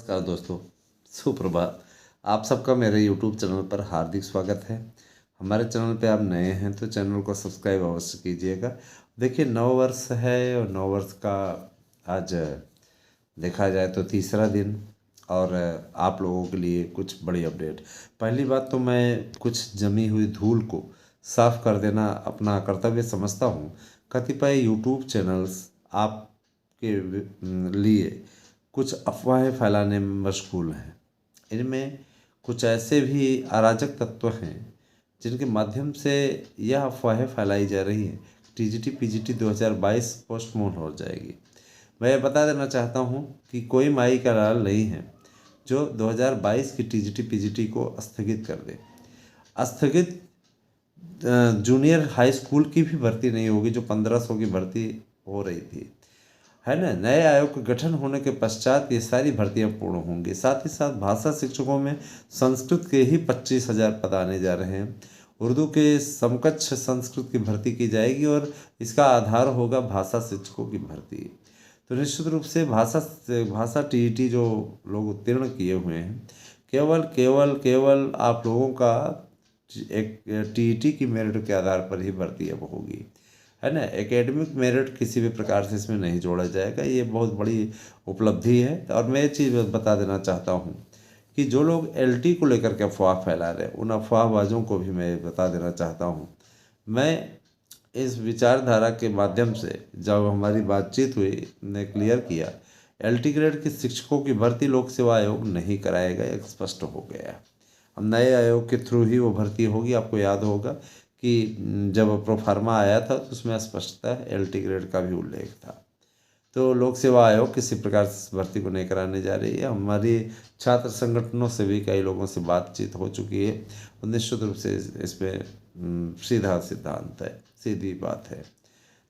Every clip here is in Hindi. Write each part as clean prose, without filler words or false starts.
नमस्कार दोस्तों, सुप्रभात। आप सबका मेरे YouTube चैनल पर हार्दिक स्वागत है। हमारे चैनल पे आप नए हैं तो चैनल को सब्सक्राइब अवश्य कीजिएगा। देखिए, नव वर्ष है और नव वर्ष का आज देखा जाए तो तीसरा दिन और आप लोगों के लिए कुछ बड़ी अपडेट। पहली बात तो मैं कुछ जमी हुई धूल को साफ कर देना अपना कर्तव्य समझता हूँ। कतिपय YouTube चैनल्स आपके लिए कुछ अफवाहें फैलाने में मशगूल हैं। इनमें कुछ ऐसे भी अराजक तत्व हैं जिनके माध्यम से यह अफवाहें फैलाई जा रही हैं। टीजीटी पीजीटी 2022 पोस्टपोन हो जाएगी। मैं ये बता देना चाहता हूँ कि कोई माई का लाल नहीं है जो 2022 की टीजीटी पीजीटी को स्थगित कर दे। स्थगित जूनियर हाई स्कूल की भी भर्ती नहीं होगी जो 1500 की भर्ती हो रही थी, है ना। नए आयोग का गठन होने के पश्चात ये सारी भर्तियां पूर्ण होंगी। साथ ही साथ भाषा शिक्षकों में संस्कृत के ही 25,000 पद आने जा रहे हैं। उर्दू के समकक्ष संस्कृत की भर्ती की जाएगी और इसका आधार होगा भाषा शिक्षकों की भर्ती। तो निश्चित रूप से भाषा टीईटी जो लोग उत्तीर्ण किए हुए हैं, केवल केवल केवल आप लोगों का एक टीईटी की मेरिट के आधार पर ही भर्ती अब होगी, है ना। एकेडमिक मेरिट किसी भी प्रकार से इसमें नहीं जोड़ा जाएगा। ये बहुत बड़ी उपलब्धि है। और मैं ये चीज़ बता देना चाहता हूँ कि जो लोग एलटी को लेकर के अफवाह फैला रहे हैं, उन अफवाहबाजों को भी मैं बता देना चाहता हूँ। मैं इस विचारधारा के माध्यम से जब हमारी बातचीत हुई, ने क्लियर किया, एलटी ग्रेड के शिक्षकों की भर्ती लोक सेवा आयोग नहीं कराएगा, एक स्पष्ट हो गया। अब नए आयोग के थ्रू ही वो भर्ती होगी। आपको याद होगा कि जब प्रोफार्मा आया था तो उसमें स्पष्टतः एलटी ग्रेड का भी उल्लेख था। तो लोक सेवा आयोग किसी प्रकार से इस भर्ती को नहीं कराने जा रही है। हमारी छात्र संगठनों से भी कई लोगों से बातचीत हो चुकी है और निश्चित रूप से इसमें सीधा सिद्धांत है, सीधी बात है।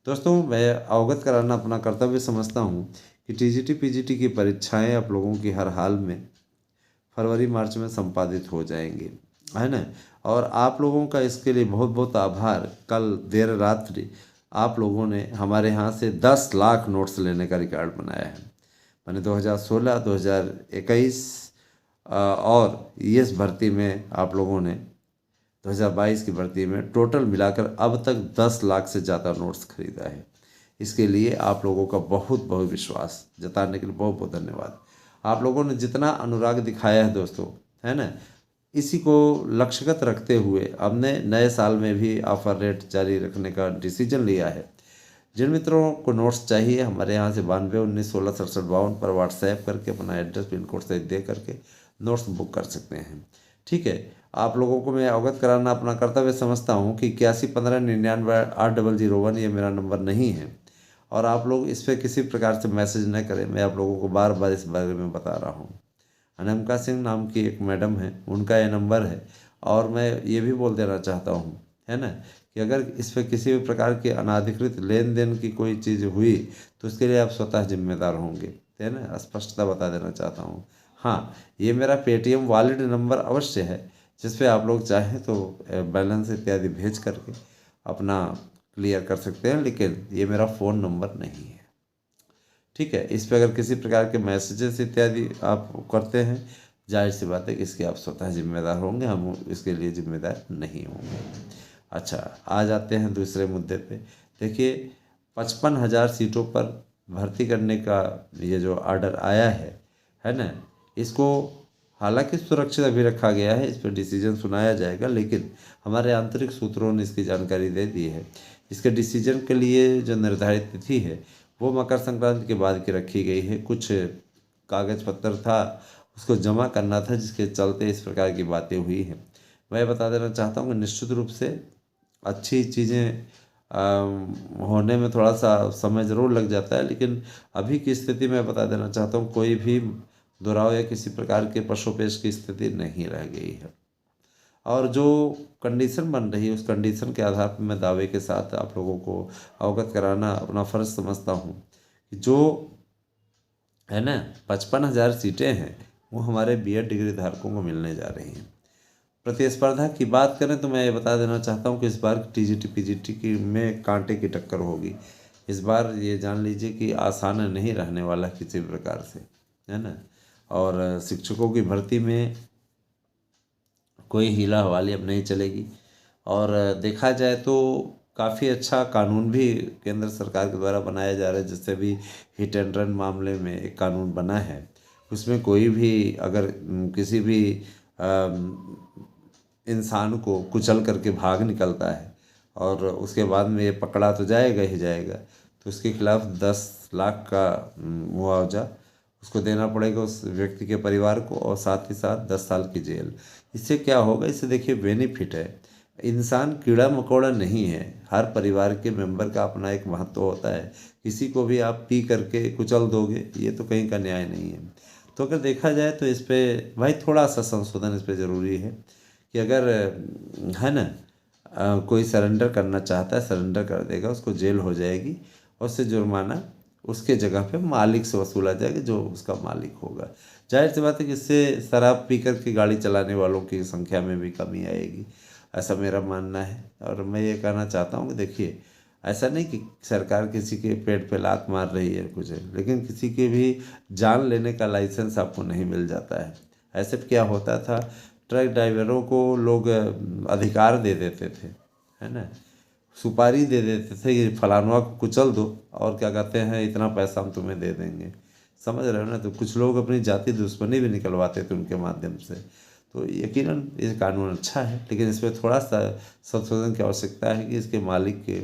दोस्तों, मैं अवगत कराना अपना कर्तव्य समझता हूँ कि टीजीटी पीजीटी की परीक्षाएं आप लोगों की हर हाल में फरवरी मार्च में संपादित हो जाएंगी, है ना। और आप लोगों का इसके लिए बहुत बहुत आभार। कल देर रात्रि आप लोगों ने हमारे यहाँ से 10 लाख नोट्स लेने का रिकॉर्ड बनाया है। मैंने 2016, 2021 और इस भर्ती में आप लोगों ने 2022 की भर्ती में टोटल मिलाकर अब तक 10 लाख से ज़्यादा नोट्स खरीदा है। इसके लिए आप लोगों का बहुत बहुत विश्वास जताने के लिए बहुत बहुत धन्यवाद। आप लोगों ने जितना अनुराग दिखाया है दोस्तों, है ना, इसी को लक्ष्यगत रखते हुए हमने नए साल में भी ऑफर रेट जारी रखने का डिसीजन लिया है। जिन मित्रों को नोट्स चाहिए, हमारे यहाँ से 9219166752 पर व्हाट्सएप करके अपना एड्रेस पिन कोड सहित दे करके नोट्स बुक कर सकते हैं। ठीक है। आप लोगों को मैं अवगत कराना अपना कर्तव्य समझता हूँ कि 8115998001 ये मेरा नंबर नहीं है और आप लोग इस पर किसी प्रकार से मैसेज न करें। मैं आप लोगों को बार बार इस बारे में बता रहा हूँ। अनमका सिंह नाम की एक मैडम है, उनका ये नंबर है। और मैं ये भी बोल देना चाहता हूँ, है ना, कि अगर इस पर किसी भी प्रकार के अनाधिकृत लेन देन की कोई चीज़ हुई तो उसके लिए आप स्वतः जिम्मेदार होंगे, है ना। स्पष्टता बता देना चाहता हूँ। हाँ, ये मेरा पेटीएम वॉलेट नंबर अवश्य है जिस पे आप लोग चाहें तो बैलेंस इत्यादि भेज करके अपना क्लियर कर सकते हैं, लेकिन ये मेरा फ़ोन नंबर नहीं है। ठीक है। इस पर अगर किसी प्रकार के मैसेजेस इत्यादि आप करते हैं, जाहिर सी बात है कि इसके आप स्वतः जिम्मेदार होंगे, हम इसके लिए जिम्मेदार नहीं होंगे। अच्छा, आ जाते हैं दूसरे मुद्दे पे। देखिए, 55,000 सीटों पर भर्ती करने का ये जो ऑर्डर आया है ना, इसको हालांकि सुरक्षित अभी रखा गया है, इस पर डिसीजन सुनाया जाएगा, लेकिन हमारे आंतरिक सूत्रों ने इसकी जानकारी दे दी है। इसके डिसीजन के लिए जो निर्धारित तिथि है वो मकर संक्रांति के बाद की रखी गई है। कुछ कागज पत्र था, उसको जमा करना था, जिसके चलते इस प्रकार की बातें हुई हैं। मैं बता देना चाहता हूँ कि निश्चित रूप से अच्छी चीज़ें होने में थोड़ा सा समय ज़रूर लग जाता है, लेकिन अभी की स्थिति में बता देना चाहता हूँ कोई भी दुराव या किसी प्रकार के पशुपेश की स्थिति नहीं रह गई है। और जो कंडीशन बन रही है उस कंडीशन के आधार पर मैं दावे के साथ आप लोगों को अवगत कराना अपना फ़र्ज समझता हूँ कि जो है ना 55,000 सीटें हैं वो हमारे बीएड डिग्री धारकों को मिलने जा रही हैं। प्रतिस्पर्धा की बात करें तो मैं ये बता देना चाहता हूँ कि इस बार टीजीटी पीजीटी की में कांटे की टक्कर होगी। इस बार ये जान लीजिए कि आसान नहीं रहने वाला किसी प्रकार से, है ना। और शिक्षकों की भर्ती में कोई हीला हवाली अब नहीं चलेगी। और देखा जाए तो काफ़ी अच्छा कानून भी केंद्र सरकार के द्वारा बनाया जा रहा है। जैसे भी हिट एंड रन मामले में एक कानून बना है, उसमें कोई भी अगर किसी भी इंसान को कुचल करके भाग निकलता है और उसके बाद में ये पकड़ा तो जाएगा ही जाएगा, तो उसके खिलाफ 10 लाख का मुआवजा उसको देना पड़ेगा उस व्यक्ति के परिवार को, और साथ ही साथ 10 साल की जेल। इससे क्या होगा, इससे देखिए बेनिफिट है। इंसान कीड़ा मकोड़ा नहीं है, हर परिवार के मेंबर का अपना एक महत्व होता है। किसी को भी आप पी करके कुचल दोगे, ये तो कहीं का न्याय नहीं है। तो अगर देखा जाए तो इस पे भाई थोड़ा सा संशोधन इस पे ज़रूरी है कि अगर है ना कोई सरेंडर करना चाहता है, सरेंडर कर देगा, उसको जेल हो जाएगी और उससे जुर्माना उसके जगह पे मालिक से वसूला जाएगा, जो उसका मालिक होगा। जाहिर सी बात है कि इससे शराब पी कर के गाड़ी चलाने वालों की संख्या में भी कमी आएगी, ऐसा मेरा मानना है। और मैं ये कहना चाहता हूँ कि देखिए, ऐसा नहीं कि सरकार किसी के पेट पे लात मार रही है कुछ है, लेकिन किसी के भी जान लेने का लाइसेंस आपको नहीं मिल जाता है। ऐसे क्या होता था, ट्रक ड्राइवरों को लोग अधिकार दे देते थे, है ना, सुपारी दे देते थे कि फलानवा को कुचल दो और क्या कहते हैं इतना पैसा हम तुम्हें दे देंगे, समझ रहे हो ना। तो कुछ लोग अपनी जाति दुश्मनी भी निकलवाते थे उनके माध्यम से। तो यकीनन ये कानून अच्छा है, लेकिन इसमें थोड़ा सा संशोधन की आवश्यकता है कि इसके मालिक के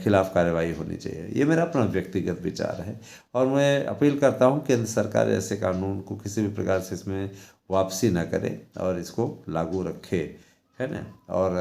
खिलाफ कार्रवाई होनी चाहिए। ये मेरा अपना व्यक्तिगत विचार है, और मैं अपील करता हूँ केंद्र सरकार ऐसे कानून को किसी भी प्रकार से इसमें वापसी ना करे और इसको लागू रखे, है ना। और